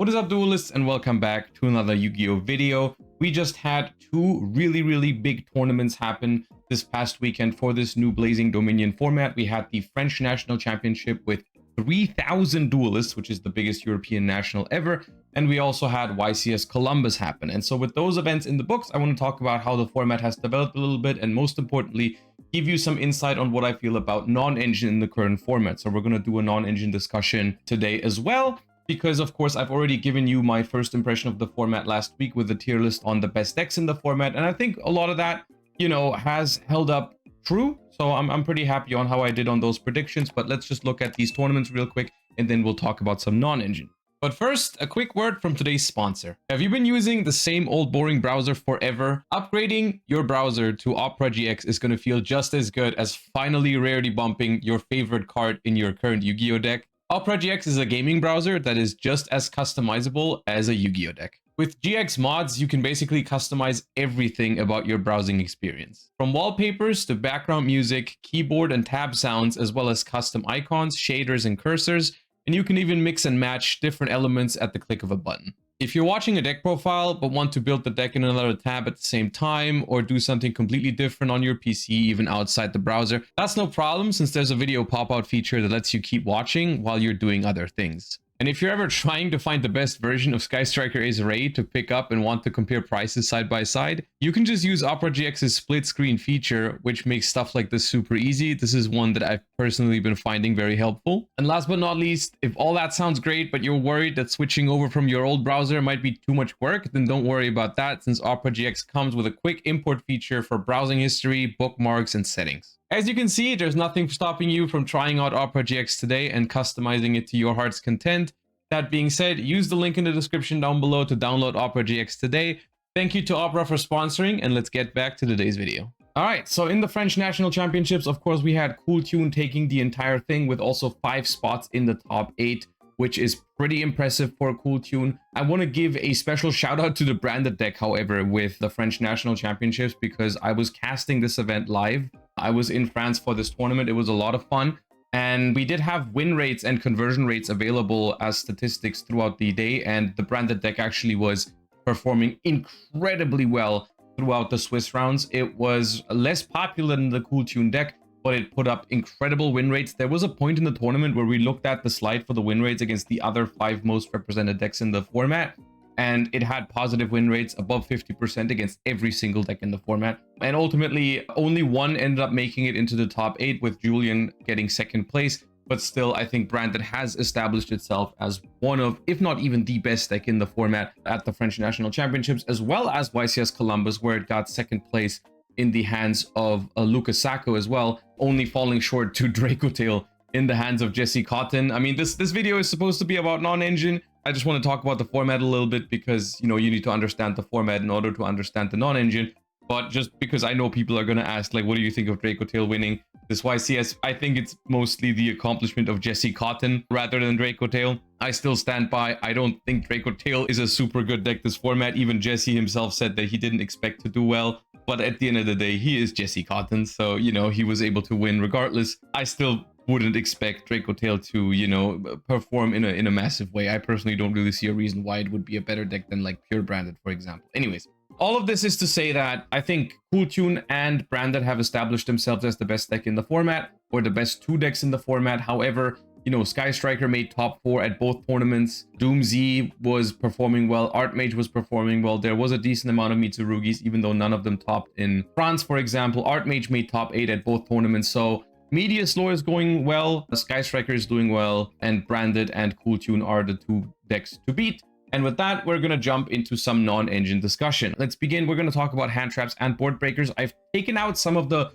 What is up, duelists, and welcome back to another Yu-Gi-Oh video. We just had two really big tournaments happen this past weekend for this new Blazing Dominion format. We had the French National Championship with 3,000 duelists, which is the biggest European national ever. And we also had YCS Columbus happen. And so with those events in the books, I want to talk about how the format has developed a little bit, and most importantly, give you some insight on what I feel about non-engine in the current format. So we're going to do a non-engine discussion today as well, because of course I've already given you my first impression of the format last week with the tier list on the best decks in the format, and I think a lot of that, has held up true. So I'm pretty happy on how I did on those predictions. But let's just look at these tournaments real quick, and then we'll talk about some non-engine. But first, a quick word from today's sponsor. Have you been using the same old boring browser forever? Upgrading your browser to Opera GX is going to feel just as good as finally rarity bumping your favorite card in your current Yu-Gi-Oh deck. Opera GX is a gaming browser that is just as customizable as a Yu-Gi-Oh deck. With GX mods, you can basically customize everything about your browsing experience. From wallpapers to background music, keyboard and tab sounds, as well as custom icons, shaders, and cursors, and you can even mix and match different elements at the click of a button. If you're watching a deck profile but want to build the deck in another tab at the same time, or do something completely different on your PC even outside the browser, that's no problem, since there's a video pop-out feature that lets you keep watching while you're doing other things. And if you're ever trying to find the best version of Sky Striker Ace Ray to pick up and want to compare prices side by side, you can just use Opera GX's split screen feature, which makes stuff like this super easy. This is one that I've personally been finding very helpful. And last but not least, if all that sounds great, but you're worried that switching over from your old browser might be too much work, then don't worry about that, since Opera GX comes with a quick import feature for browsing history, bookmarks, and settings. As you can see, there's nothing stopping you from trying out Opera GX today and customizing it to your heart's content. That being said, use the link in the description down below to download Opera GX today. Thank you to Opera for sponsoring, and let's get back to today's video. Alright, so in the French National Championships, of course, we had Cool Tune taking the entire thing with also 5 spots in the top 8, which is pretty impressive for Cool Tune. I want to give a special shout out to the branded deck, however, with the French National Championships, because I was casting this event live. I was in France for this tournament. It was a lot of fun. And we did have win rates and conversion rates available as statistics throughout the day. And the branded deck actually was performing incredibly well throughout the Swiss rounds. It was less popular than the Cool Tune deck, but it put up incredible win rates. There was a point in the tournament where we looked at the slide for the win rates against the other 5 most represented decks in the format, and it had positive win rates above 50% against every single deck in the format. And ultimately, only one ended up making it into the top 8, with Julian getting second place. But still, I think Branded has established itself as one of, if not even the best deck in the format at the French National Championships, as well as YCS Columbus, where it got second place in the hands of Lucas Sacco as well, only falling short to Dracotail in the hands of Jesse Cotton. I mean, this video is supposed to be about non-engine. I just want to talk about the format a little bit because, you need to understand the format in order to understand the non-engine. But just because I know people are going to ask, like, what do you think of Dracotail winning this YCS? I think it's mostly the accomplishment of Jesse Cotton rather than Dracotail. I still stand by, I don't think Dracotail is a super good deck this format. Even Jesse himself said that he didn't expect to do well. But at the end of the day, he is Jesse Cotton. So, he was able to win regardless. I still wouldn't expect Dracotail to, perform in a massive way. I personally don't really see a reason why it would be a better deck than like pure Branded, for example. Anyways, all of this is to say that I think Cool Tune and Branded have established themselves as the best deck in the format, or the best 2 decks in the format. However, Sky Striker made top 4 at both tournaments. Doom Z was performing well. Artmage was performing well. There was a decent amount of Mitsurugis, even though none of them topped in France, for example. Artmage made top 8 at both tournaments. So Media Slow is going well, Sky Striker is doing well, and Branded and Cool Tune are the 2 decks to beat. And with that, we're going to jump into some non-engine discussion. Let's begin. We're going to talk about Handtraps and Boardbreakers. I've taken out some of the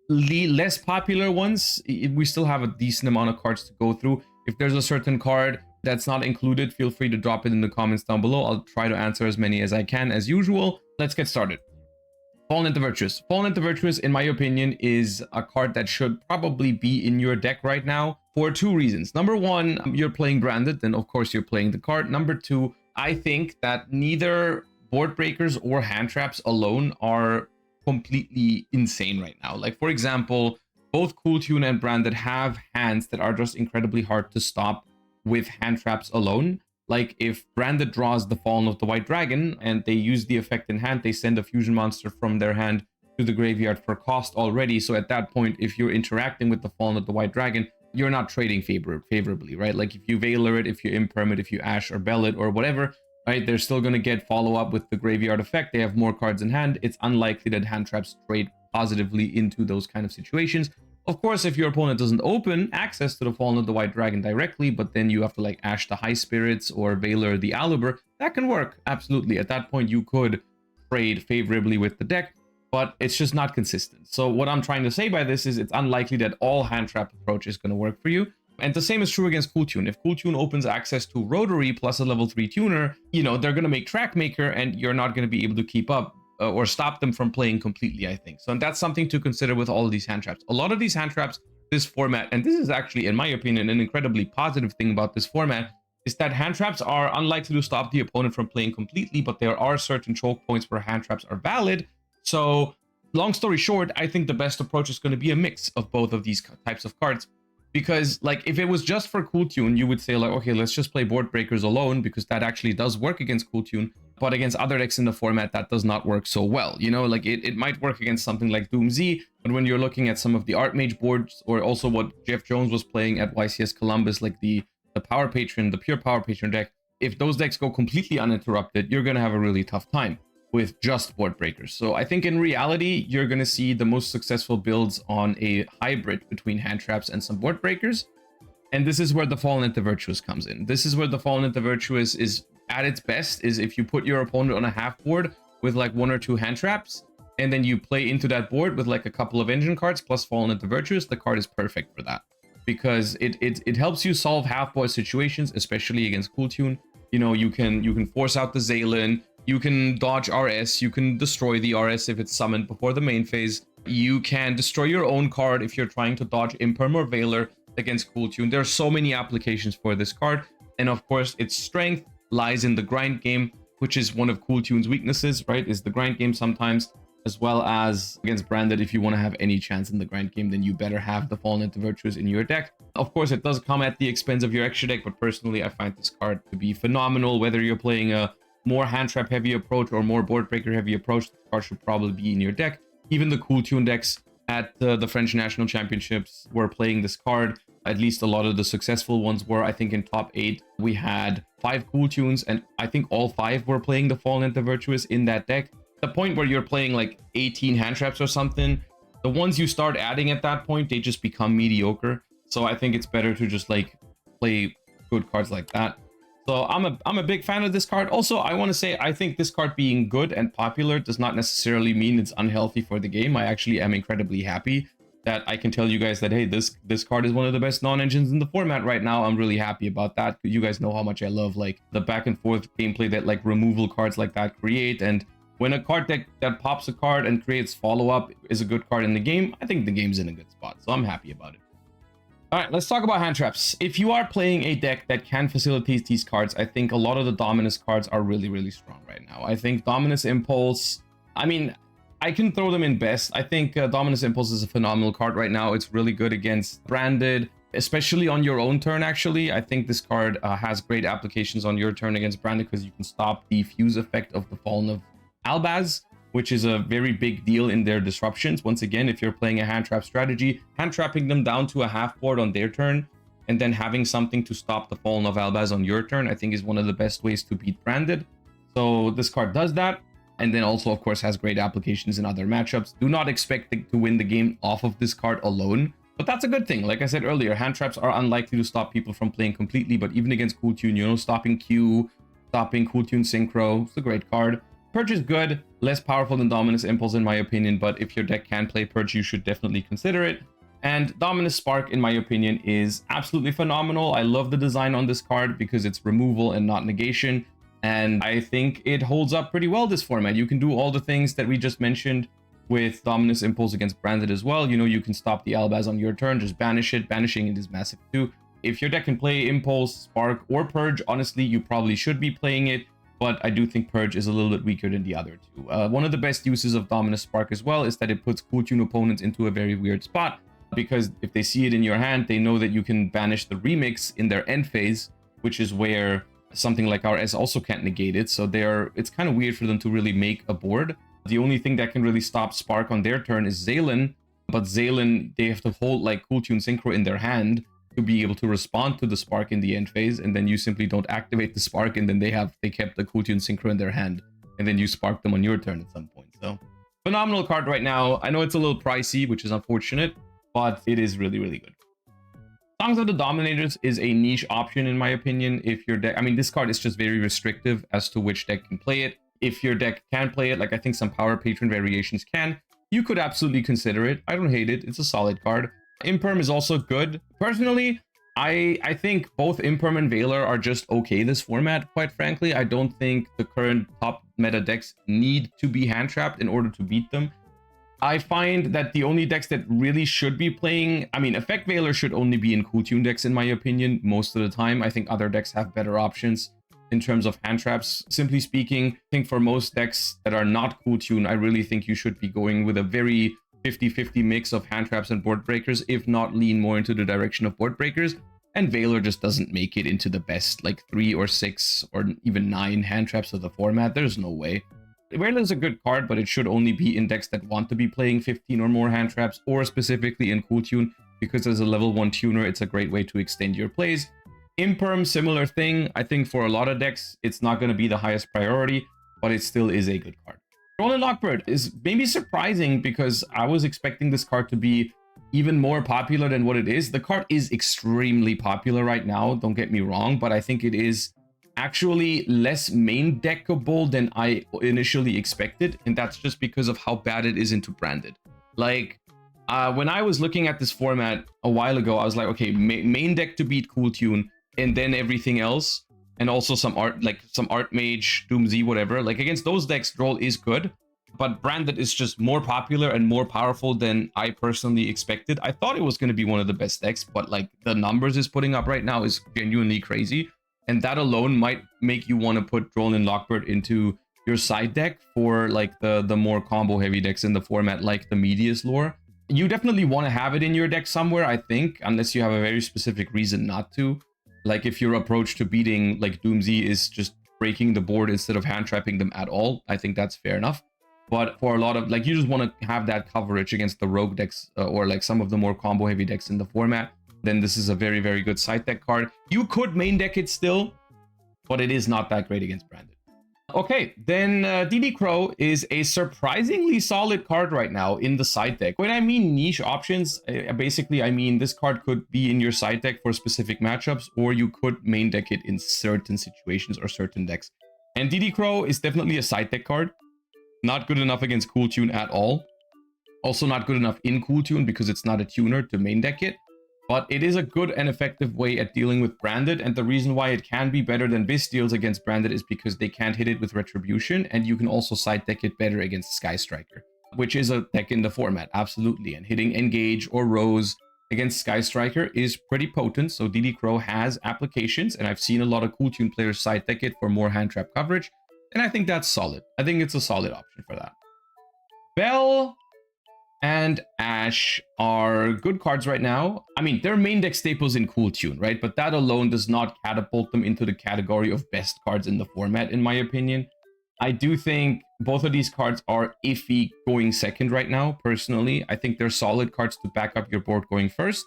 less popular ones. We still have a decent amount of cards to go through. If there's a certain card that's not included, feel free to drop it in the comments down below. I'll try to answer as many as I can as usual. Let's get started. Fallen into Virtuous. Fallen into Virtuous, in my opinion, is a card that should probably be in your deck right now for 2 reasons. Number 1, you're playing Branded, then of course you're playing the card. Number 2, I think that neither Boardbreakers or Handtraps alone are completely insane right now. Like, for example, both Cool Tune and Branded have hands that are just incredibly hard to stop with Handtraps alone. Like if Branded draws the Fallen of the White Dragon and they use the effect in hand, they send a fusion monster from their hand to the graveyard for cost already. So at that point, if you're interacting with the Fallen of the White Dragon, you're not trading favorably, right? Like if you Veiler it, if you Imperm it, if you Ash or Bell it or whatever, right? They're still going to get follow-up with the graveyard effect. They have more cards in hand. It's unlikely that Handtraps trade positively into those kind of situations. Of course, if your opponent doesn't open access to the Fallen of the White Dragon directly, but then you have to like Ash the High Spirits or Veiler the Aluber, that can work. Absolutely. At that point, you could trade favorably with the deck, but it's just not consistent. So what I'm trying to say by this is it's unlikely that all hand trap approach is going to work for you. And the same is true against Cool Tune. If Cool Tune opens access to Rotary plus a level 3 tuner, you know, they're going to make Trackmaker and you're not going to be able to keep up or stop them from playing completely, I think. So and that's something to consider with all of these hand traps. A lot of these hand traps, this format, and this is actually, in my opinion, an incredibly positive thing about this format, is that hand traps are unlikely to stop the opponent from playing completely, but there are certain choke points where hand traps are valid. So long story short, I think the best approach is going to be a mix of both of these types of cards. Because like if it was just for Cool Tune, you would say like, okay, let's just play Boardbreakers alone because that actually does work against Cool Tune. But against other decks in the format, that does not work so well. You know, like it might work against something like Doom Z, but when you're looking at some of the Archmage boards or also what Jeff Jones was playing at YCS Columbus, like the Power Patron, the pure Power Patron deck, if those decks go completely uninterrupted, you're going to have a really tough time with just Boardbreakers. So I think in reality, you're going to see the most successful builds on a hybrid between hand traps and some Boardbreakers. And this is where the Fallen at the Virtuous comes in. This is where the Fallen at the Virtuous is at its best, is if you put your opponent on a half board with like 1 or 2 hand traps, and then you play into that board with like a couple of engine cards plus Fallen at the Virtuous, the card is perfect for that. Because it helps you solve half board situations, especially against Cool Tune. You know, you can force out the Zaylin, you can dodge RS, you can destroy the RS if it's summoned before the main phase. You can destroy your own card if you're trying to dodge Imperm or Veiler against Cool Tune. There are so many applications for this card. And of course, its strength lies in the grind game, which is one of Cool Tune's weaknesses, right? Is the grind game sometimes, as well as against Branded. If you want to have any chance in the grind game, then you better have the Fallen at the Virtuous in your deck. Of course, it does come at the expense of your extra deck, but personally, I find this card to be phenomenal. Whether you're playing a more hand trap heavy approach or more Boardbreaker heavy approach, this card should probably be in your deck. Even the Cool Tune decks at the French National Championships were playing this card. At least a lot of the successful ones were. I think in top 8, we had 5 Cool Tunes, and I think all 5 were playing the Fallen at the Virtuous in that deck. The point where you're playing like 18 hand traps or something, the ones you start adding at that point, they just become mediocre. So I think it's better to just like play good cards like that. So I'm a big fan of this card. Also, I want to say I think this card being good and popular does not necessarily mean it's unhealthy for the game. I actually am incredibly happy that I can tell you guys that, hey, this card is one of the best non-engines in the format right now. I'm really happy about that. You guys know how much I love like the back and forth gameplay that like removal cards like that create. And when a card deck that pops a card and creates follow-up is a good card in the game, I think the game's in a good spot. So I'm happy about it. All right, let's talk about hand traps. If you are playing a deck that can facilitate these cards, I think a lot of the Dominus cards are really, really strong right now. I think Dominus Impulse, I mean, I can throw them in best. I think Dominus Impulse is a phenomenal card right now. It's really good against Branded, especially on your own turn, actually. I think this card has great applications on your turn against Branded because you can stop the fuse effect of the Fallen of Albaz, which is a very big deal in their disruptions. Once again, if you're playing a hand trap strategy, hand trapping them down to a half board on their turn, and then having something to stop the Fallen of Albaz on your turn, I think is one of the best ways to beat Branded. So this card does that. And then also, of course, has great applications in other matchups. Do not expect to win the game off of this card alone, but that's a good thing. Like I said earlier, hand traps are unlikely to stop people from playing completely, but even against Cool Tune, you know, stopping Q, stopping Cool Tune Synchro, it's a great card. Purge is good, less powerful than Dominus Impulse in my opinion, but if your deck can play Purge, you should definitely consider it. And Dominus Spark, in my opinion, is absolutely phenomenal. I love the design on this card because it's removal and not negation. And I think it holds up pretty well this format. You can do all the things that we just mentioned with Dominus Impulse against Branded as well. You know, you can stop the Albaz on your turn, just banish it. Banishing it is massive too. If your deck can play Impulse, Spark, or Purge, honestly, you probably should be playing it. But I do think Purge is a little bit weaker than the other two. One of the best uses of Dominus Spark as well is that it puts Cool Tune opponents into a very weird spot. Because if they see it in your hand, they know that you can banish the Remix in their end phase, which is where something like our S also can't negate it. So it's kind of weird for them to really make a board. The only thing that can really stop Spark on their turn is Zaylin, but Zaylin, they have to hold like Cool Tune Synchro in their hand to be able to respond to the Spark in the end phase, and then you simply don't activate the Spark, and then they kept the Cool Tune Synchro in their hand, and then you spark them on your turn at some point. So phenomenal card right now. I know it's a little pricey, which is unfortunate, but it is really, really good. Songs of the Dominators is a niche option in my opinion. If your deck, I mean, this card is just very restrictive as to which deck can play it. If your deck can play it, like I think some Power Patron variations can, you could absolutely consider it. I don't hate it. It's a solid card. Imperm is also good. Personally, I think both Imperm and Valor are just okay this format, quite frankly. I don't think the current top meta decks need to be hand-trapped in order to beat them. I find that the only decks that really should be playing, I mean, Effect Valor should only be in Cool Tune decks in my opinion, most of the time. I think other decks have better options in terms of hand traps. Simply speaking, I think for most decks that are not Cool Tune, I really think you should be going with a very 50-50 mix of hand traps and board breakers, if not lean more into the direction of board breakers. And Valor just doesn't make it into the best like 3 or 6 or even 9 hand traps of the format. There's no way. Valor is a good card, but it should only be in decks that want to be playing 15 or more hand traps, or specifically in Cool Tune, because as a level 1 tuner, it's a great way to extend your plays. Imperm, similar thing. I think for a lot of decks, it's not going to be the highest priority, but it still is a good card. Roland Lockbird is maybe surprising because I was expecting this card to be even more popular than what it is. The card is extremely popular right now, don't get me wrong, but I think it is actually less main deckable than I initially expected, and that's just because of how bad it is into branded. Like, when I was looking at this format a while ago, I was like, okay, main deck to beat Cool Tune, and then everything else, and also some art, like some Art Mage, Doom Z, whatever. Like against those decks, Droll is good, but branded is just more popular and more powerful than I personally expected. I thought it was going to be one of the best decks, but like the numbers it's putting up right now is genuinely crazy, and that alone might make you want to put Droll and Lockbird into your side deck for like the more combo heavy decks in the format, like the Medius lore. You definitely want to have it in your deck somewhere, I think, unless you have a very specific reason not to. Like if your approach to beating like Doom Z is just breaking the board instead of hand trapping them at all, I think that's fair enough. But for a lot of, like, you just want to have that coverage against the rogue decks or like some of the more combo heavy decks in the format, then this is a very, very good side deck card. You could main deck it still, but it is not that great against branded. Okay, then DD Crow is a surprisingly solid card right now in the side deck. When I mean niche options, basically I mean this card could be in your side deck for specific matchups, or you could main deck it in certain situations or certain decks. And DD Crow is definitely a side deck card. Not good enough against Cool Tune at all. Also not good enough in Cool Tune because it's not a tuner to main deck it. But it is a good and effective way at dealing with branded, and the reason why it can be better than Vis deals against branded is because they can't hit it with Retribution, and you can also side deck it better against Sky Striker, which is a deck in the format, absolutely. And hitting Engage or Rose against Sky Striker is pretty potent, so DD Crow has applications, and I've seen a lot of Cool Tune players side deck it for more hand trap coverage, and I think that's solid. I think it's a solid option for that. Bell and Ash are good cards right now. I mean, they're main deck staples in Cool Tune, right? But that alone does not catapult them into the category of best cards in the format, in my opinion. I do think both of these cards are iffy going second right now, personally. I think they're solid cards to back up your board going first.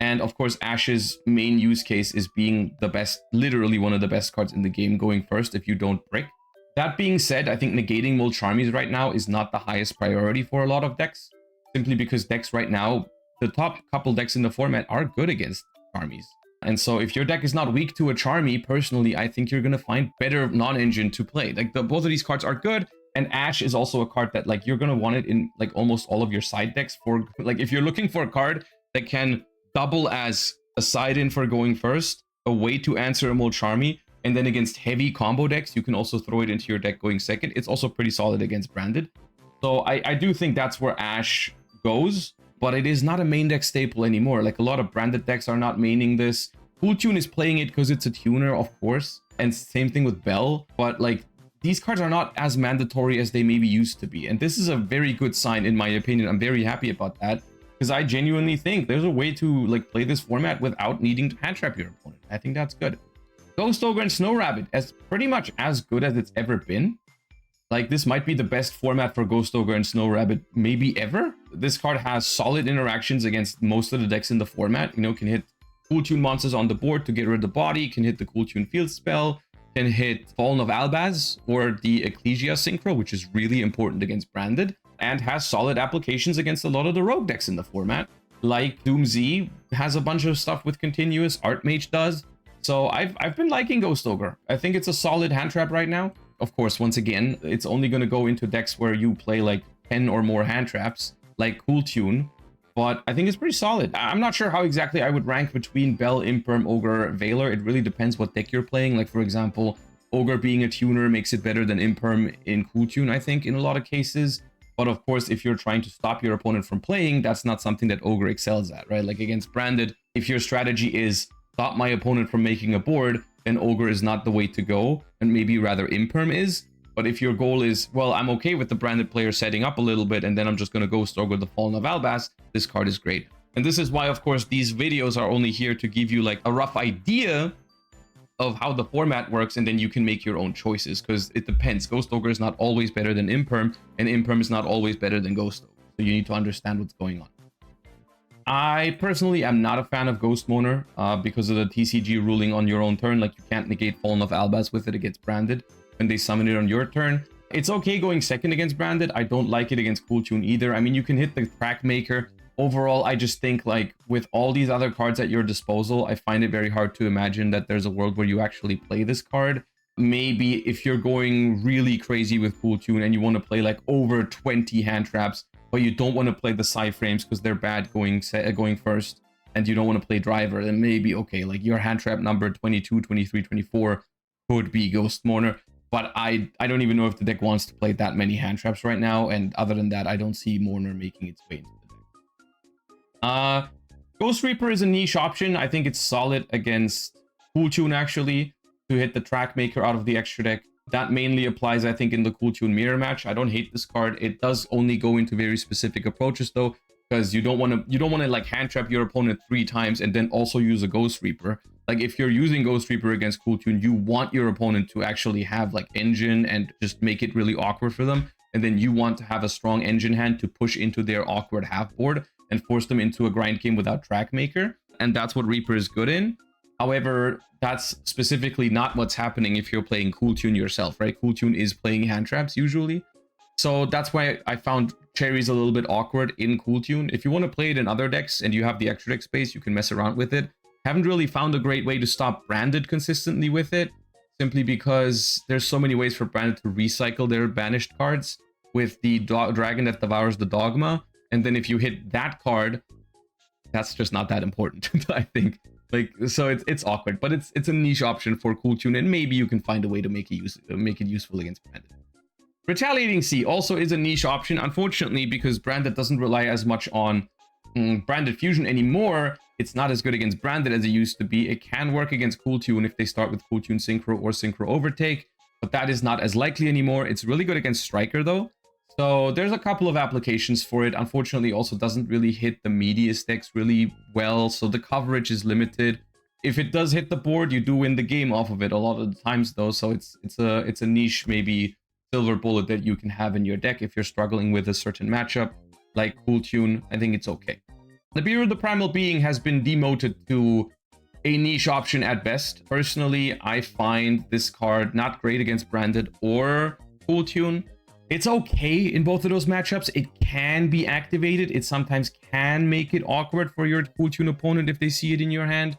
And of course, Ash's main use case is being the best, literally one of the best cards in the game going first if you don't brick. That being said, I think negating Mulcharmies right now is not the highest priority for a lot of decks. Simply because decks right now, the top couple decks in the format are good against Charmies. And so if your deck is not weak to a Charmy, personally, I think you're going to find better non-engine to play. Like both of these cards are good. And Ash is also a card that like you're going to want it in like almost all of your side decks for like if you're looking for a card that can double as a side in for going first, a way to answer a Mulcharmy, and then against heavy combo decks, you can also throw it into your deck going second. It's also pretty solid against branded. So I do think that's where Ash goes, but it is not a main deck staple anymore. Like a lot of branded decks are not maining this. Cool Tune is playing it because it's a tuner, of course, and same thing with Bell, but like these cards are not as mandatory as they maybe used to be, and this is a very good sign in my opinion. I'm very happy about that because I genuinely think there's a way to like play this format without needing to hand trap your opponent. I think that's good. Ghost Ogre and Snow Rabbit as pretty much as good as it's ever been. Like, this might be the best format for Ghost Ogre and Snow Rabbit maybe ever. This card has solid interactions against most of the decks in the format. You know, can hit Cool Tune monsters on the board to get rid of the body, can hit the Cool Tune field spell, can hit Fallen of Albaz or the Ecclesia Synchro, which is really important against Branded, and has solid applications against a lot of the rogue decks in the format. Like Doom Z has a bunch of stuff with continuous, Archmage does. So I've been liking Ghost Ogre. I think it's a solid hand trap right now. Of course, once again, it's only going to go into decks where you play like 10 or more hand traps, like Cool Tune. But I think it's pretty solid. I'm not sure how exactly I would rank between Bell, Imperm, Ogre, Veiler. It really depends what deck you're playing. Like, for example, Ogre being a tuner makes it better than Imperm in Cool Tune, I think, in a lot of cases. But of course, if you're trying to stop your opponent from playing, that's not something that Ogre excels at, right? Like against Branded, if your strategy is stop my opponent from making a board, then Ogre is not the way to go, and maybe rather Imperm is. But if your goal is, well, I'm okay with the Branded player setting up a little bit, and then I'm just going to Ghost Ogre the Fallen of Albaz, this card is great. And this is why, of course, these videos are only here to give you like a rough idea of how the format works, and then you can make your own choices, because it depends. Ghost Ogre is not always better than Imperm, and Imperm is not always better than Ghost Ogre. So you need to understand what's going on. I personally am not a fan of Ghost Moaner because of the TCG ruling on your own turn. Like, you can't negate Fallen of Albaz with it against Branded when they summon it on your turn. It's okay going second against Branded. I don't like it against Cool Tune either. I mean, you can hit the Track Maker. Overall, I just think, like, with all these other cards at your disposal, I find it very hard to imagine that there's a world where you actually play this card. Maybe if you're going really crazy with Cool Tune and you want to play like over 20 hand traps, but you don't want to play the side frames because they're bad going first, and you don't want to play Driver, then maybe, okay, like your hand trap number 22, 23, 24 could be Ghost Mourner. But I don't even know if the deck wants to play that many hand traps right now, and other than that, I don't see Mourner making its way into the deck. Ghost Reaper is a niche option. I think it's solid against Cool Tune, actually, to hit the Track Maker out of the extra deck. That mainly applies, I think, in the Cool Tune Mirror match. I don't hate this card. It does only go into very specific approaches, though, because you don't want to like hand trap your opponent 3 times and then also use a Ghost Reaper. Like, if you're using Ghost Reaper against Cool Tune, you want your opponent to actually have like engine and just make it really awkward for them, and then you want to have a strong engine hand to push into their awkward half board and force them into a grind game without Track Maker, and that's what Reaper is good in. However, that's specifically not what's happening if you're playing Cool Tune yourself, right? Cool Tune is playing hand traps usually. So that's why I found Cherries a little bit awkward in Cool Tune. If you want to play it in other decks and you have the extra deck space, you can mess around with it. Haven't really found a great way to stop Branded consistently with it, simply because there's so many ways for Branded to recycle their banished cards with the dragon that devours the dogma. And then if you hit that card, that's just not that important, I think. Like, so it's awkward, but it's a niche option for Cool Tune, and maybe you can find a way to make it useful against Branded. Retaliating Sea also is a niche option, unfortunately, because Branded doesn't rely as much on Branded Fusion anymore. It's not as good against Branded as it used to be. It can work against Cool Tune if they start with Cool Tune Synchro or Synchro Overtake, but that is not as likely anymore. It's really good against Striker, though. So there's a couple of applications for it. Unfortunately, also doesn't really hit the meatiest decks really well, so the coverage is limited. If it does hit the board, you do win the game off of it a lot of the times, though. So it's a niche, maybe silver bullet that you can have in your deck if you're struggling with a certain matchup like Cool Tune. I think it's okay. Nibiru the Primal Being has been demoted to a niche option at best. Personally, I find this card not great against Branded or Cool Tune. It's okay in both of those matchups. It can be activated. It sometimes can make it awkward for your Cool Tune opponent if they see it in your hand.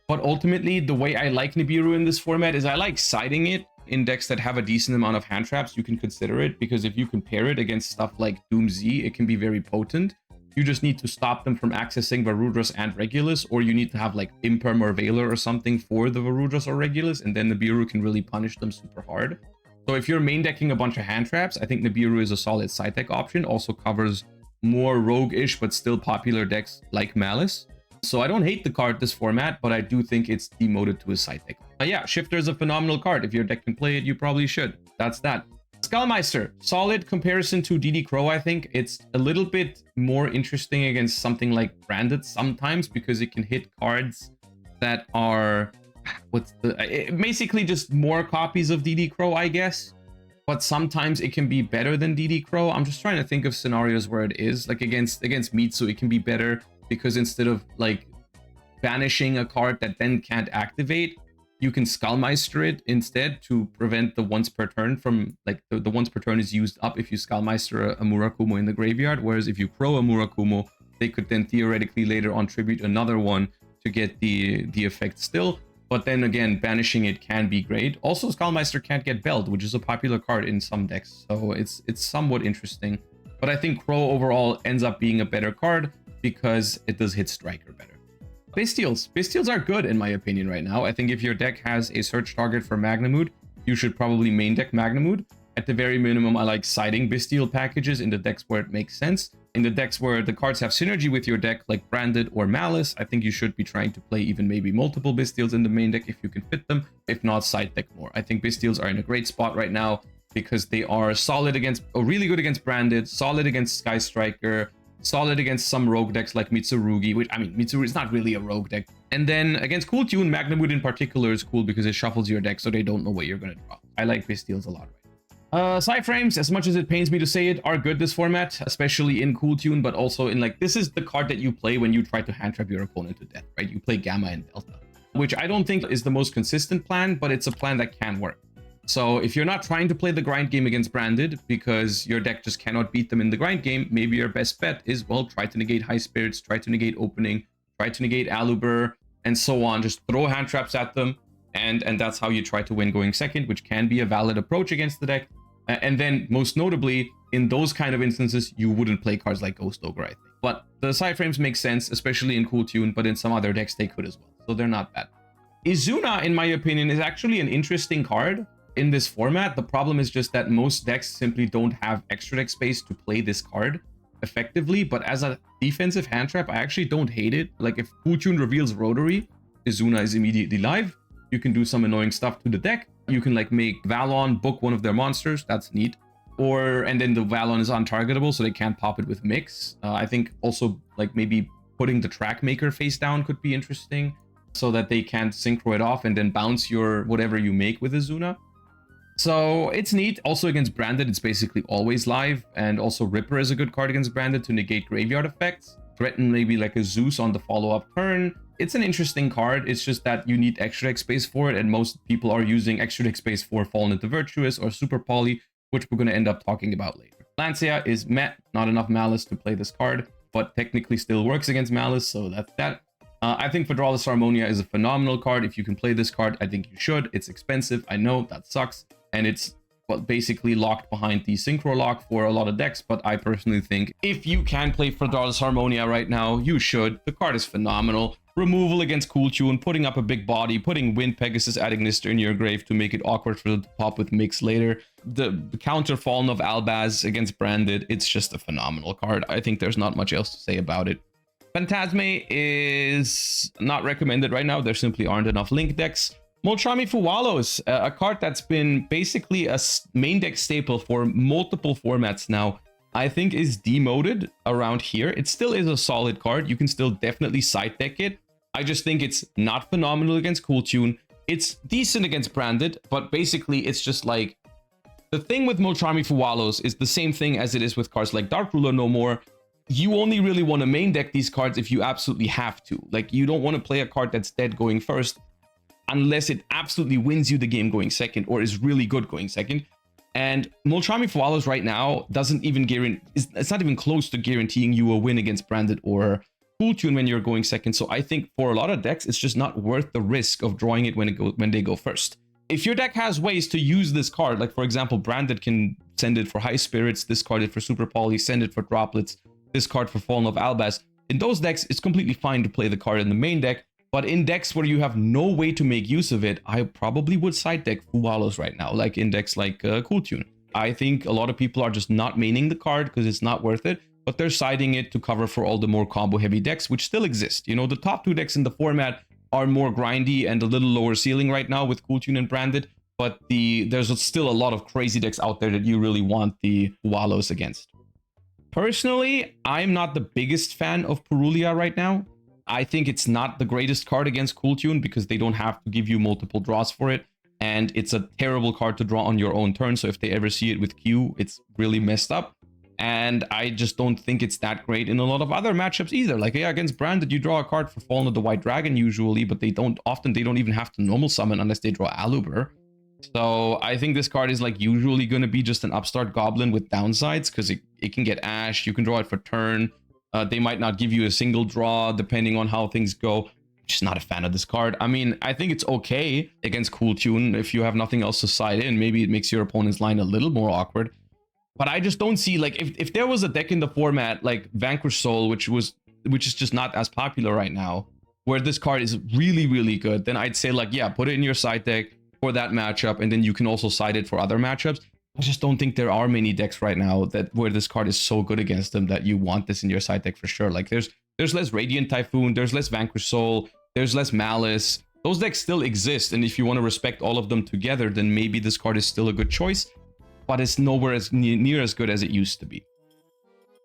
But ultimately, the way I like Nibiru in this format is I like siding it in decks that have a decent amount of hand traps. You can consider it, because if you compare it against stuff like Doom Z, it can be very potent. You just need to stop them from accessing Varudras and Regulus, or you need to have like Imperm or Veiler or something for the Varudras or Regulus, and then Nibiru can really punish them super hard. So if you're main decking a bunch of hand traps, I think Nibiru is a solid side deck option. Also covers more rogue-ish but still popular decks like Malice. So I don't hate the card this format, but I do think it's demoted to a side deck. But yeah, Shifter is a phenomenal card. If your deck can play it, you probably should. That's that. Skullmeister, solid comparison to DD Crow, I think. It's a little bit more interesting against something like Branded sometimes, because it can hit cards that are what's the basically just more copies of DD Crow, I guess. But sometimes it can be better than DD Crow. I'm just trying to think of scenarios where it is. Like against Mitsu, it can be better because instead of like banishing a card that then can't activate, you can Skullmeister it instead to prevent the once per turn from, like, the once per turn is used up if you Skullmeister a Murakumo in the graveyard, whereas if you Crow a Murakumo, they could then theoretically later on tribute another one to get the effect still. But then again, banishing it can be great. Also, Skullmeister can't get Belled, which is a popular card in some decks, so it's somewhat interesting. But I think Crow overall ends up being a better card because it does hit Striker better. Bastials are good in my opinion right now. I think if your deck has a search target for Magnamood, you should probably main deck Magnamood. At the very minimum, I like siding Bastial packages in the decks where it makes sense. In the decks where the cards have synergy with your deck, like Branded or Malice, I think you should be trying to play even maybe multiple Bastials in the main deck if you can fit them. If not, side deck more. I think Bastials are in a great spot right now because they are solid against, or really good against Branded, solid against Sky Striker, solid against some rogue decks like Mitsurugi, which, I mean, Mitsurugi is not really a rogue deck. And then against Cool Tune, Magnamood in particular is cool because it shuffles your deck so they don't know what you're going to draw. I like Bastials a lot right. Side frames, as much as it pains me to say it, are good this format, especially in Cool Tune, but also in, like, this is the card that you play when you try to hand trap your opponent to death, right? You play Gamma and Delta, which I don't think is the most consistent plan, but it's a plan that can work. So if you're not trying to play the grind game against Branded because your deck just cannot beat them in the grind game, maybe your best bet is, well, try to negate High Spirits, try to negate Opening, try to negate Aluber, and so on. Just throw hand traps at them, and that's how you try to win going second, which can be a valid approach against the deck. And then, most notably, in those kind of instances, you wouldn't play cards like Ghost Ogre, I think. But the side frames make sense, especially in Cool Tune, but in some other decks they could as well. So they're not bad. Izuna, in my opinion, is actually an interesting card in this format. The problem is just that most decks simply don't have extra deck space to play this card effectively. But as a defensive hand trap, I actually don't hate it. Like, if Cool Tune reveals Rotary, Izuna is immediately live. You can do some annoying stuff to the deck. You can, like, make Valon book one of their monsters. That's neat. And then the Valon is untargetable, so they can't pop it with Mix. I think also, like, maybe putting the Track Maker face down could be interesting so that they can't synchro it off and then bounce your whatever you make with Izuna. So it's neat. Also against Branded, it's basically always live. And also Ripper is a good card against Branded to negate graveyard effects. Threaten maybe like a Zeus on the follow-up turn. It's an interesting card. It's just that you need extra deck space for it, and most people are using extra deck space for Fallen into Virtuous or Super Poly, which we're going to end up talking about later. Lancea is meh, not enough Malice to play this card, but technically still works against Malice, so that's that. I think Fedralus Harmonia is a phenomenal card. If you can play this card, I think you should. It's expensive, I know, that sucks, and it's basically locked behind the Synchro Lock for a lot of decks, but I personally think if you can play Fedralus Harmonia right now, you should. The card is phenomenal. Removal against Cool Tune, putting up a big body, putting Wind Pegasus at Ignister in your grave to make it awkward for them to pop with Mix later. The counter Fallen of Albaz against Branded, it's just a phenomenal card. I think there's not much else to say about it. Phantasme is not recommended right now. There simply aren't enough Link decks. Molchami Fuwalos, a card that's been basically a main deck staple for multiple formats now, I think is demoted around here. It still is a solid card. You can still definitely side deck it. I just think it's not phenomenal against Cool Tune. It's decent against Branded, but basically it's just like, the thing with Molchami Fuwalos is the same thing as it is with cards like Dark Ruler No More. You only really want to main deck these cards if you absolutely have to. Like, you don't want to play a card that's dead going first unless it absolutely wins you the game going second or is really good going second. And Molchami Fuwalos right now doesn't even guarantee, it's not even close to guaranteeing you a win against Branded or Cool Tune when you're going second. So I think for a lot of decks, it's just not worth the risk of drawing it when they go first. If your deck has ways to use this card, like for example, Branded can send it for High Spirits, discard it for Super Poly, send it for Droplets, discard for Fallen of Albaz. In those decks, it's completely fine to play the card in the main deck. But in decks where you have no way to make use of it, I probably would side deck Fuwalos right now, like in decks like Cool Tune. I think a lot of people are just not maining the card because it's not worth it, but they're siding it to cover for all the more combo-heavy decks, which still exist. You know, the top two decks in the format are more grindy and a little lower ceiling right now with Cool Tune and Branded, but there's still a lot of crazy decks out there that you really want the Fuwalos against. Personally, I'm not the biggest fan of Purulia right now. I think it's not the greatest card against Cool Tune because they don't have to give you multiple draws for it. And it's a terrible card to draw on your own turn. So if they ever see it with Q, it's really messed up. And I just don't think it's that great in a lot of other matchups either. Like, yeah, against Branded, you draw a card for Fallen of the White Dragon usually, but they don't even have to normal summon unless they draw Aluber. So I think this card is like usually going to be just an upstart goblin with downsides because it can get Ash. You can draw it for turn. They might not give you a single draw depending on how things go. Just not a fan of this card. I mean, I think it's okay against Cool Tune if you have nothing else to side in. Maybe it makes your opponent's line a little more awkward. But I just don't see, like, if there was a deck in the format like Vanquish Soul, which is just not as popular right now, where this card is really, really good, then I'd say, like, yeah, put it in your side deck for that matchup, and then you can also side it for other matchups. I just don't think there are many decks right now where this card is so good against them that you want this in your side deck for sure. Like, there's less Radiant Typhoon, there's less Vanquish Soul, there's less Malice. Those decks still exist, and if you want to respect all of them together, then maybe this card is still a good choice, but it's nowhere as near as good as it used to be.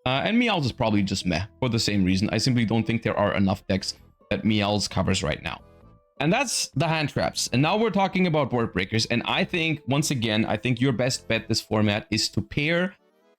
And Meowth is probably just meh for the same reason. I simply don't think there are enough decks that Meowth covers right now. And that's the Handtraps. And now we're talking about Boardbreakers. And I think, once again, I think your best bet this format is to pair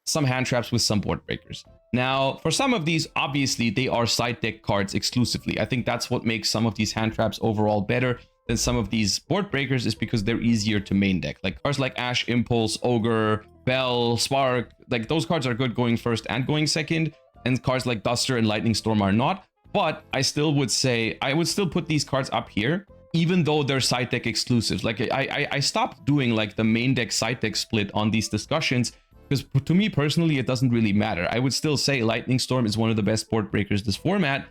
some Handtraps with some Boardbreakers. Now, for some of these, obviously, they are side deck cards exclusively. I think that's what makes some of these Handtraps overall better than some of these Boardbreakers, is because they're easier to main deck. Like cards like Ash, Impulse, Ogre, Bell, Spark, like those cards are good going first and going second. And cards like Duster and Lightning Storm are not. But I still would say, I would still put these cards up here, even though they're side deck exclusives. Like I stopped doing like the main deck side deck split on these discussions, because to me personally, it doesn't really matter. I would still say Lightning Storm is one of the best Boardbreakers this format.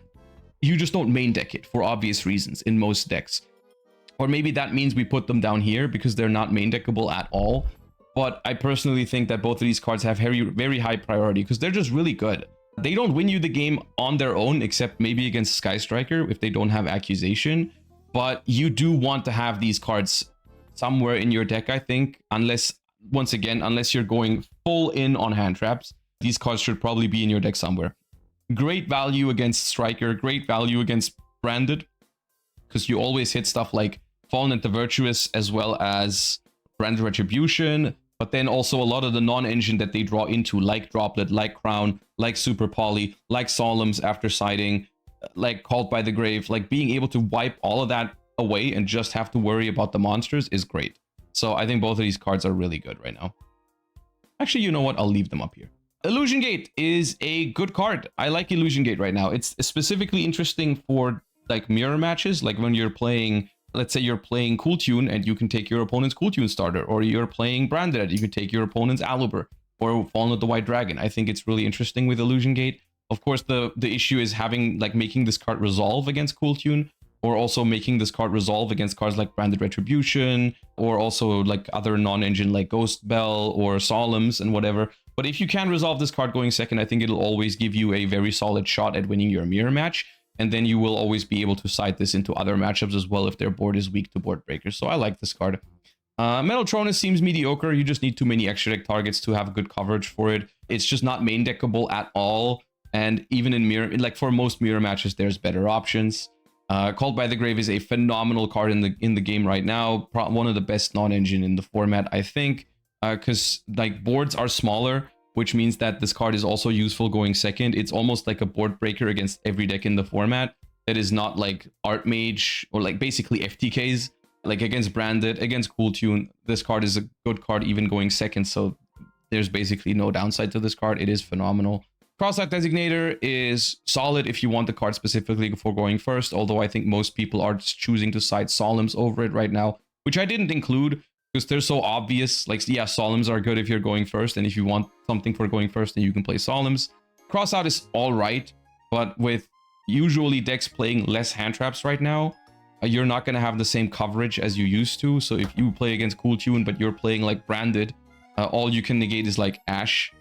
You just don't main deck it for obvious reasons in most decks. Or maybe that means we put them down here because they're not main deckable at all. But I personally think that both of these cards have very, very high priority because they're just really good. They don't win you the game on their own, except maybe against Sky Striker if they don't have Accusation. But you do want to have these cards somewhere in your deck, I think. Unless, once again, unless you're going full in on Handtraps, these cards should probably be in your deck somewhere. Great value against Striker, great value against Branded, because you always hit stuff like Fallen and the Virtuous as well as Branded Retribution. But then also a lot of the non-engine that they draw into, like Droplet, like Crown, like Super Poly, like Solemns after siding, like Called by the Grave, like being able to wipe all of that away and just have to worry about the monsters is great. So I think both of these cards are really good right now. Actually, you know what? I'll leave them up here. Illusion Gate is a good card. I like Illusion Gate right now. It's specifically interesting for like mirror matches, like when you're playing, let's say you're playing Cool Tune and you can take your opponent's Cool Tune starter, or you're playing Branded, you can take your opponent's Aluber, or Fallen of the White Dragon. I think it's really interesting with Illusion Gate. Of course, the issue is having, like, making this card resolve against Cool Tune, or also making this card resolve against cards like Branded Retribution, or also like other non-engine like Ghost Bell or Solemns and whatever. But if you can resolve this card going second, I think it'll always give you a very solid shot at winning your mirror match. And then you will always be able to side this into other matchups as well if their board is weak to Boardbreakers. So I like this card. Metaltronus seems mediocre. You just need too many extra deck targets to have good coverage for it. It's just not main deckable at all. And even in mirror, like for most mirror matches, there's better options. Called by the Grave is a phenomenal card in the game right now. One of the best non-engine in the format, I think, because like boards are smaller, which means that this card is also useful going second. It's almost like a board breaker against every deck in the format that is not like Art Mage or like basically FTKs. Like against Branded, against Cool Tune, this card is a good card even going second. So there's basically no downside to this card. It is phenomenal. Cross-out Designator is solid if you want the card specifically for going first, although I think most people are choosing to side Solemns over it right now, which I didn't include because they're so obvious. Like, yeah, Solemns are good if you're going first, and if you want something for going first, then you can play Solemns. Cross-out is all right, but with usually decks playing less Handtraps right now, you're not going to have the same coverage as you used to. So if you play against Cool Tune, but you're playing like Branded, all you can negate is like Ash.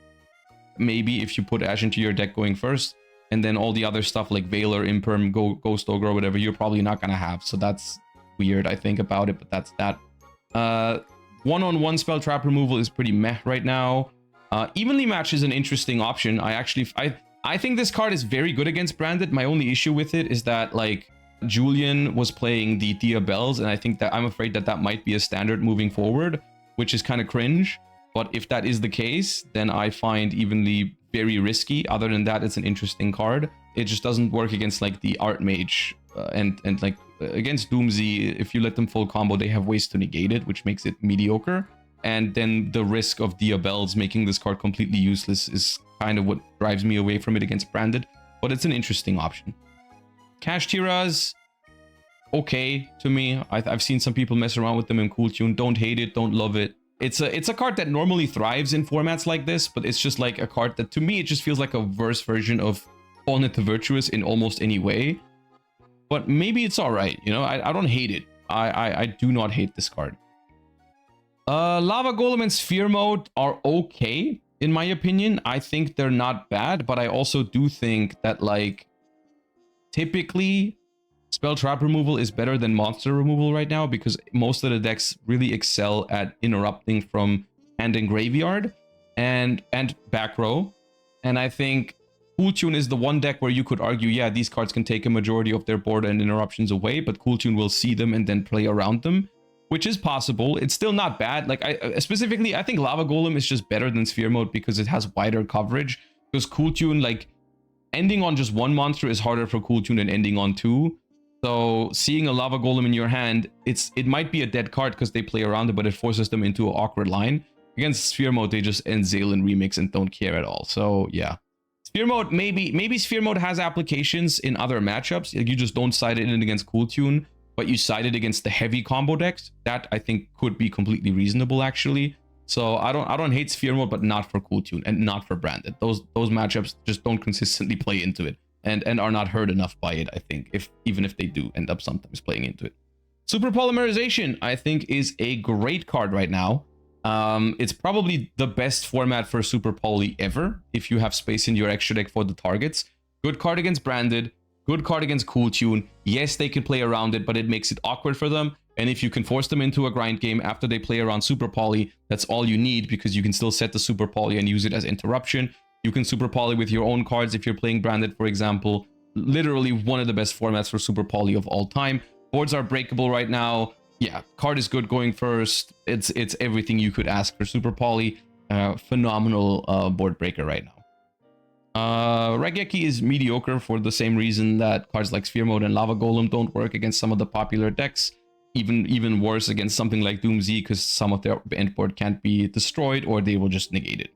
Maybe if you put Ash into your deck going first, and then all the other stuff like Veiler, Imperm, Ghost Ogre, or whatever, you're probably not going to have. So that's weird, I think, about it, but that's that. One-on-one spell trap removal is pretty meh right now. Evenly Match is an interesting option. I I think this card is very good against Branded. My only issue with it is that, like, Julian was playing the Dia Bells, and I think that I'm afraid that that might be a standard moving forward, which is kind of cringe. But if that is the case, then I find Evenly very risky. Other than that, it's an interesting card. It just doesn't work against, like, the Archmage and like against Doomsday. If you let them full combo, they have ways to negate it, which makes it mediocre. And then the risk of Dia Bells making this card completely useless is kind of what drives me away from it against Branded. But it's an interesting option. Cash Tiras, okay to me. I've seen some people mess around with them in Cool Tune. Don't hate it, don't love it. It's a card that normally thrives in formats like this, but it's just like a card that, to me, it just feels like a worse version of Fallen to Virtuous in almost any way. But maybe it's all right, you know. I don't hate it. I do not hate this card. Lava Golem and Sphere Mode are okay, in my opinion. I think they're not bad, but I also do think that, like, typically Spell Trap removal is better than monster removal right now, because most of the decks really excel at interrupting from hand and graveyard and back row. And I think Cool Tune is the one deck where you could argue, yeah, these cards can take a majority of their board and interruptions away, but Cool Tune will see them and then play around them, which is possible. It's still not bad. Like, I think Lava Golem is just better than Sphere Mode because it has wider coverage. Because Cool Tune, like, ending on just one monster is harder for Cool Tune than ending on two. So seeing a Lava Golem in your hand, it might be a dead card because they play around it, but it forces them into an awkward line. Against Sphere Mode, they just end Zalen Remix and don't care at all. So yeah. Sphere Mode, maybe Sphere Mode has applications in other matchups. Like, you just don't side it in against Cool Tune, but you side it against the heavy combo decks. That, I think, could be completely reasonable, actually. So I don't hate Sphere Mode, but not for Cool Tune and not for Branded. Those matchups just don't consistently play into it and are not hurt enough by it, I think, even if they do end up sometimes playing into it. Super Polymerization, I think, is a great card right now. It's probably the best format for Super Poly ever, if you have space in your extra deck for the targets. Good card against Branded, good card against Cool Tune. Yes, they can play around it, but it makes it awkward for them. And if you can force them into a grind game after they play around Super Poly, that's all you need, because you can still set the Super Poly and use it as interruption. You can Super Poly with your own cards if you're playing Branded, for example. Literally one of the best formats for Super Poly of all time. Boards are breakable right now. Yeah, card is good going first. It's everything you could ask for Super Poly. Phenomenal board breaker right now. Raigeki is mediocre for the same reason that cards like Sphere Mode and Lava Golem don't work against some of the popular decks. Even worse against something like Doomsday, because some of their end board can't be destroyed or they will just negate it.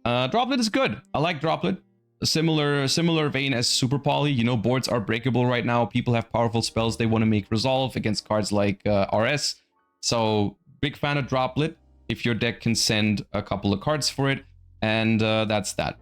Droplet is good. I like Droplet. A similar vein as Super Poly. You know, boards are breakable right now. People have powerful spells they want to make resolve against cards like RS. So big fan of Droplet if your deck can send a couple of cards for it. And that's that.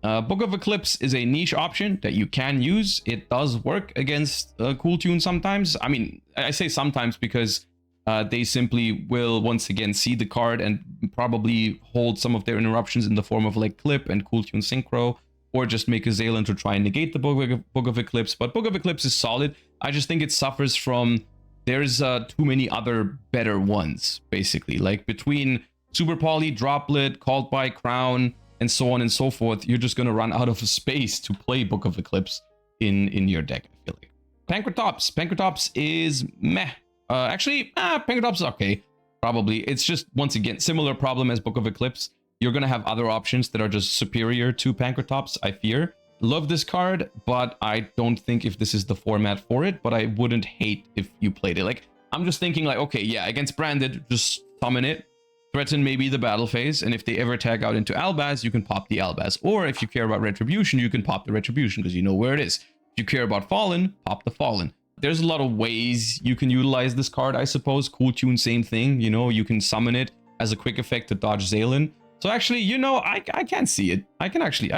Book of Eclipse is a niche option that you can use. It does work against Cool Tune sometimes. I mean, I say sometimes because they simply will once again see the card and probably hold some of their interruptions in the form of like Clip and Cool Tune Synchro, or just make a Zalen to try and negate the Book of Eclipse. But Book of Eclipse is solid. I just think it suffers from, there's too many other better ones, basically. Like between Super Poly, Droplet, Called by Crown, and so on and so forth, you're just going to run out of space to play Book of Eclipse in your deck, I feel like. Pankratops is meh. Pankratops is okay, probably. It's just, once again, similar problem as Book of Eclipse. You're going to have other options that are just superior to Pankratops, I fear. Love this card, but I don't think if this is the format for it, but I wouldn't hate if you played it. Like, I'm just thinking like, okay, yeah, against Branded, just summon it, threaten maybe the battle phase, and if they ever tag out into Albaz, you can pop the Albaz. Or if you care about Retribution, you can pop the Retribution because you know where it is. If you care about Fallen, pop the Fallen. There's a lot of ways you can utilize this card, I suppose. Cool Tune, same thing. You know, you can summon it as a quick effect to dodge Zalen. So actually, you know, I can see it. I can actually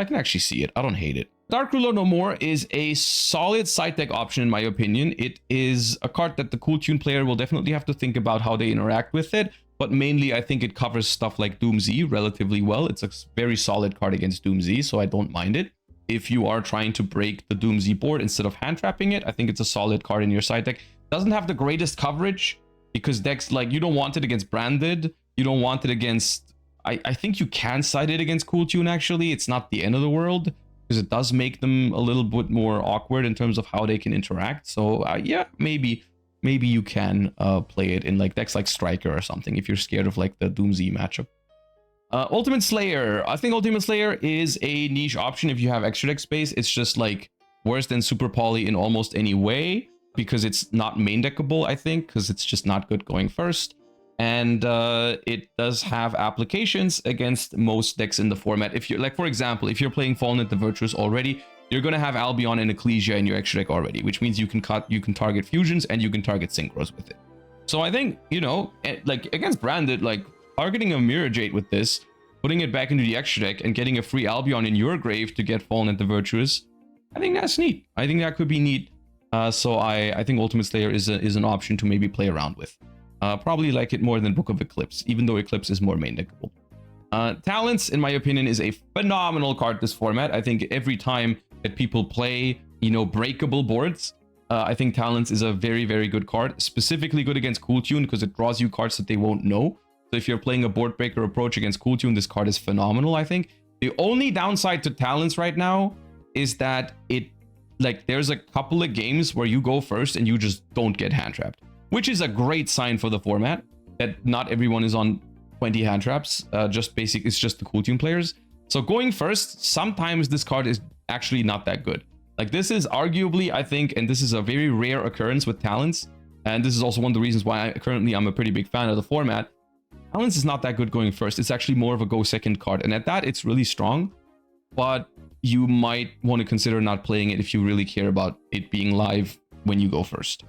see it. I don't hate it. Dark Ruler No More is a solid side deck option in my opinion. It is a card that the Cool Tune player will definitely have to think about how they interact with it. But mainly, I think it covers stuff like Doomsday relatively well. It's a very solid card against Doomsday, so I don't mind it. If you are trying to break the Doomsday board instead of hand trapping it, I think it's a solid card in your side deck. Doesn't have the greatest coverage because decks like, you don't want it against Branded. You don't want it against... I think you can side it against Cool Tune, actually. It's not the end of the world. because it does make them a little bit more awkward in terms of how they can interact. So yeah, maybe you can play it in like decks like Striker or something if you're scared of like the Doomsday matchup. Ultimate Slayer. I think Ultimate Slayer is a niche option if you have extra deck space. It's just like worse than Super Poly in almost any way because it's not main deckable, I think, because it's just not good going first. And it does have applications against most decks in the format. If you're like, for example, if you're playing Fallen at the Virtuous already, you're going to have Albion and Ecclesia in your extra deck already, which means you can target fusions and you can target synchros with it. So I think, you know, like against Branded, like targeting a Mirror Jade with this, putting it back into the extra deck and getting a free Albion in your grave to get Fallen at the Virtuous, I think that's neat. I think that could be neat. So I think Ultimate Slayer is an option to maybe play around with. Probably like it more than Book of Eclipse, even though Eclipse is more main deckable. Talents, in my opinion, is a phenomenal card this format. I think every time that people play, you know, breakable boards, I think Talents is a very, very good card. Specifically good against Cool Tune because it draws you cards that they won't know. So if you're playing a board breaker approach against Cool Tune, this card is phenomenal, I think. The only downside to Talents right now is that there's a couple of games where you go first and you just don't get hand trapped, which is a great sign for the format that not everyone is on 20 hand traps. It's just the Cool Tune players. So going first, sometimes this card is actually not that good. Like this is arguably, I think, and this is a very rare occurrence with Talents. And this is also one of the reasons why I'm a pretty big fan of the format. Talents is not that good going first. It's actually more of a go second card. And at that, it's really strong. But you might want to consider not playing it if you really care about it being live when you go first.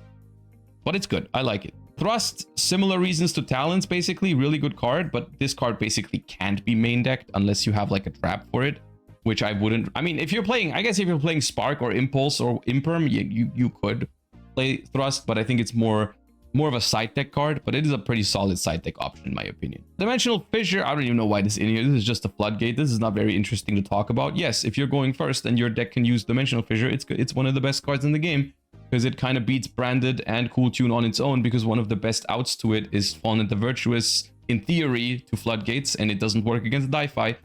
But it's good. I like it. Thrust, similar reasons to Talents, basically. Really good card, but this card basically can't be main decked unless you have like a trap for it, which I wouldn't. I mean, if you're playing Spark or Impulse or Imperm, you could play Thrust, but I think it's more of a side deck card, but it is a pretty solid side deck option in my opinion. Dimensional Fissure, I don't even know why this is in here. This is just a floodgate. This is not very interesting to talk about. Yes, if you're going first and your deck can use Dimensional Fissure, it's one of the best cards in the game because it kind of beats Branded and Cool Tune on its own because one of the best outs to it is Fallen at the Virtuous in theory to floodgates, and it doesn't work against Di-Fi.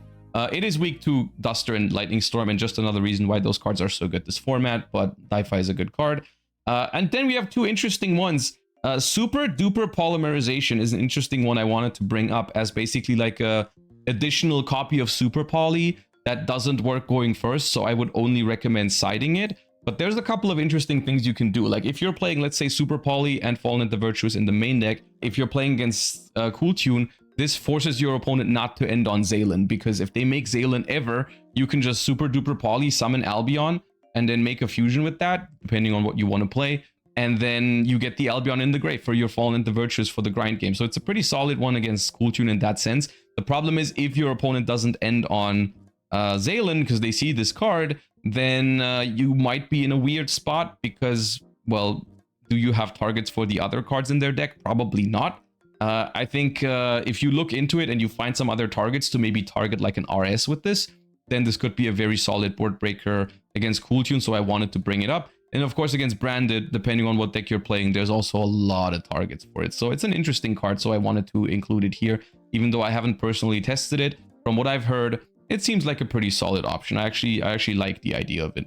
It is weak to Duster and Lightning Storm, and just another reason why those cards are so good this format, but Di-Fi is a good card. And then we have two interesting ones. Super Duper Polymerization is an interesting one I wanted to bring up as basically like a additional copy of Super Poly that doesn't work going first, so I would only recommend siding it. But there's a couple of interesting things you can do. Like if you're playing, let's say, Super Poly and Fallen at the Virtuous in the main deck, if you're playing against Cool Tune, this forces your opponent not to end on Zaylin, because if they make Zaylin ever, you can just Super Duper Poly, summon Albion, and then make a fusion with that, depending on what you want to play. And then you get the Albion in the grave for your Fallen at the Virtuous for the grind game. So it's a pretty solid one against Cool Tune in that sense. The problem is if your opponent doesn't end on Zaylin because they see this card, then you might be in a weird spot because, well, do you have targets for the other cards in their deck? Probably not. I think if you look into it and you find some other targets to maybe target like an RS with this, then this could be a very solid board breaker against Cool Tune, so I wanted to bring it up. And of course, against Branded, depending on what deck you're playing, there's also a lot of targets for it. So it's an interesting card, so I wanted to include it here, even though I haven't personally tested it. From what I've heard, it seems like a pretty solid option. I actually like the idea of it.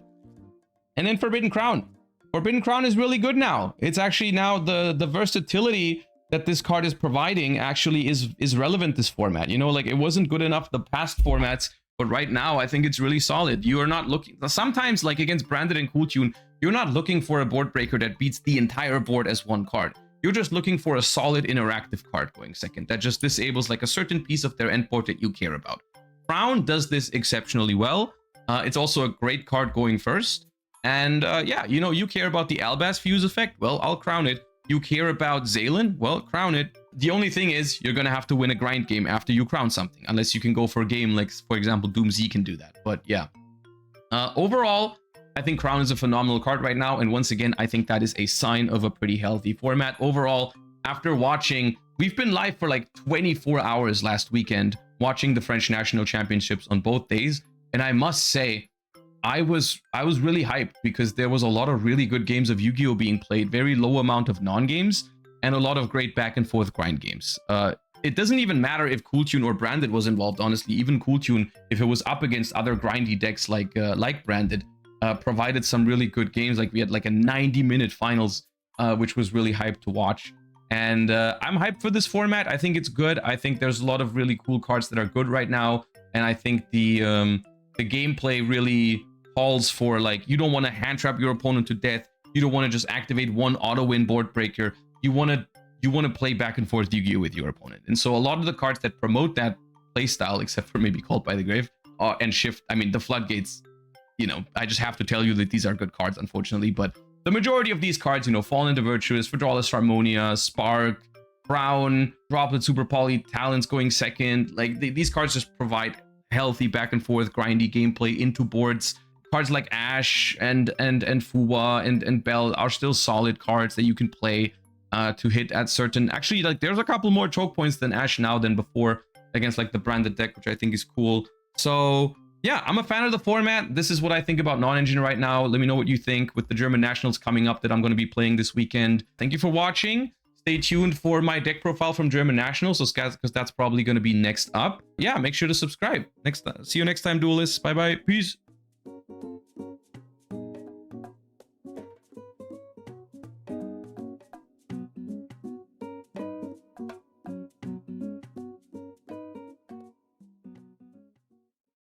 And then Forbidden Crown. Forbidden Crown is really good now. It's actually now the versatility that this card is providing actually is relevant this format. You know, like it wasn't good enough the past formats, but right now I think it's really solid. You are not looking, sometimes like against Branded and Cool Tune, you're not looking for a board breaker that beats the entire board as one card. You're just looking for a solid interactive card going second that just disables like a certain piece of their endboard that you care about. Crown does this exceptionally well. It's also a great card going first. And yeah, you know, you care about the Albaz fuse effect? Well, I'll crown it. You care about Zaylin? Well, crown it. The only thing is you're going to have to win a grind game after you crown something, unless you can go for a game like, for example, Doomsday can do that. But yeah, overall, I think Crown is a phenomenal card right now. And once again, I think that is a sign of a pretty healthy format. Overall, after watching, we've been live for like 24 hours last weekend, watching the French National Championships on both days. And I must say, I was really hyped because there was a lot of really good games of Yu-Gi-Oh being played, very low amount of non-games, and a lot of great back and forth grind games. it doesn't even matter if Cooltune or Branded was involved, honestly. Even Cooltune, if it was up against other grindy decks like Branded, provided some really good games. Like we had like a 90-minute finals, which was really hyped to watch. And I'm hyped for this format. I think it's good. I think there's a lot of really cool cards that are good right now. And I think the gameplay really calls for, like, you don't want to hand trap your opponent to death. You don't want to just activate one auto win board breaker. You want to play back and forth Yu-Gi-Oh with your opponent. And so a lot of the cards that promote that playstyle, except for maybe Called by the Grave and Shift, I mean, the Floodgates, you know, I just have to tell you that these are good cards, unfortunately. But the majority of these cards, you know, Fall into Virtuous, Federalist Harmonia, Spark, Brown, Droplet Super Poly, Talents going second. Like, these cards just provide healthy back and forth grindy gameplay into boards. Cards like Ash and Fuwa and Bell are still solid cards that you can play to hit at certain... Actually, like, there's a couple more choke points than Ash now than before against, like, the Branded deck, which I think is cool. So yeah, I'm a fan of the format. This is what I think about non-engine right now. Let me know what you think with the German Nationals coming up that I'm going to be playing this weekend. Thank you for watching. Stay tuned for my deck profile from German Nationals, because that's probably going to be next up. Yeah, make sure to subscribe. See you next time, duelists. Bye-bye. Peace.